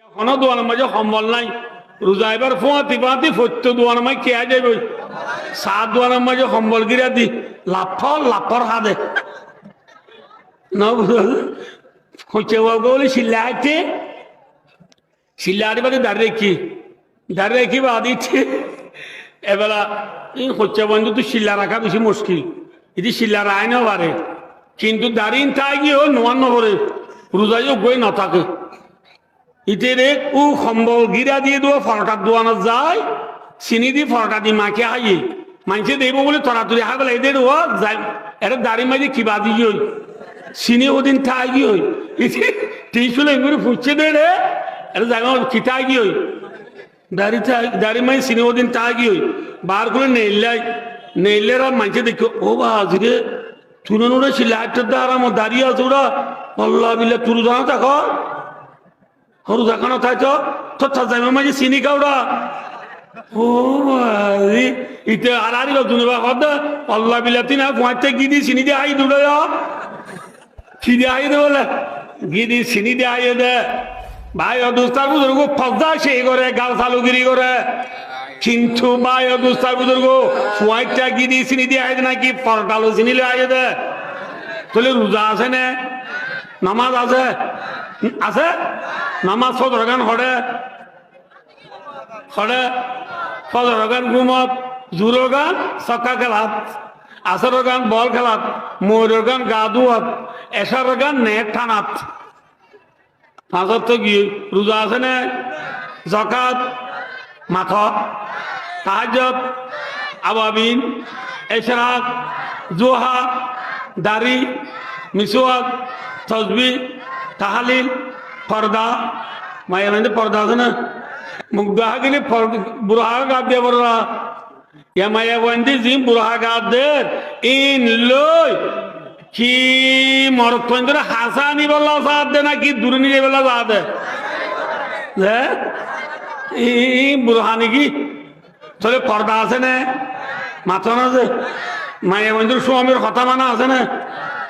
এখনো দোয়ানের মাঝে সম্বল নাই রোজা এবার ফুয়াতি পাতি ফত্য দোয়ানের মাঝে কে যাবে সাত দোয়ানের মাঝে সম্বল গিরা দি লাফর হাদে না হচ্ছে বলে শিল্লা হাঁটতে শিল্লা হাঁটি বাদে দাঁড়িয়ে রেখি বা দিচ্ছে এবেলা হচ্ছে বন্ধু তো শিল্লা রাখা বেশি মুশকিল এটি শিল্লা রায় না পারে কিন্তু দাঁড়িয়ে তাই গিয়েও নোয়ান্ন করে রোজাইও গই না থাকে ইতে রে ও সম্বল গিরা দিয়ে দেওয়া ফরটা দোয়ানো যায় চিনি দি ফরটা দি মাকে হাইয়ে মাইছে দেব বলে তরাতরি হা গেলে এদের ও যায় এটা দাড়ি মাঝে কিবা দিয়ে ওই চিনি ওদিন থাই গিয়ে ওই ইতি টিসুলে এগুলো ফুটছে দে রে এটা যাই খিতা গিয়ে ওই দাড়ি মাই চিনি ওদিন তা গিয়ে ওই বার করে নেইলেরা মাইছে দেখো ও বা আজকে তুলে নুড়ে সিলাইটার দ্বারা আমার দাঁড়িয়ে আছে ওরা আল্লাহ বিল্লাহ তুরু জানো দেখো হরু দেখানো তাই তো তোর যাই মাঝে চিনি কাউরা ও ইতে আর দুনিবা কথা আল্লাহ বিলাতি না কুয়াতে গিদি চিনি দিয়ে আই দুটো চিনি আই দে বলে গিদি চিনি দিয়ে আই দে ভাই অদুস্তার বুজুর্গ ফজা সেই করে গাল চালুগিরি করে কিন্তু ভাই অদুস্তার বুজুর্গ কুয়াইটা গিদি চিনি দিয়ে আই দে নাকি পরটালো চিনি লে আই দে তাহলে রোজা আছে না নামাজ আছে আছে নামাজ ফজর গান হড়ে ফজর গান ঘুমত জোর গান চক্কা খেলাত আসর গান বল খেলাত ময়ূর গান গা ধুয়াত এসার গান নেট টানাত পাঁচত তো কি রোজা আছে না জকাত মাথ তাহাজ্জুদ আবাবিন এশরাক জোহা দাড়ি মিসওয়াক তসবিহ তাহালিল পর্দা মায়ের মধ্যে পর্দা আছে না মুখ দেখা গেলে বুড়া গাদ দিয়ে বড়রা ইয়া মায়া বন্দি জিম বুড়া গাদ দে ইন লই কি মরত পন্দরে হাসানি বলা সাথ দে না কি দুরনি বলা সাথ দে হ্যাঁ এই বুড়হানি কি চলে পর্দা আছে না মাথা না আছে মায়া বন্দির স্বামীর কথা মানা আছে না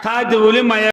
তাই বলি মায়া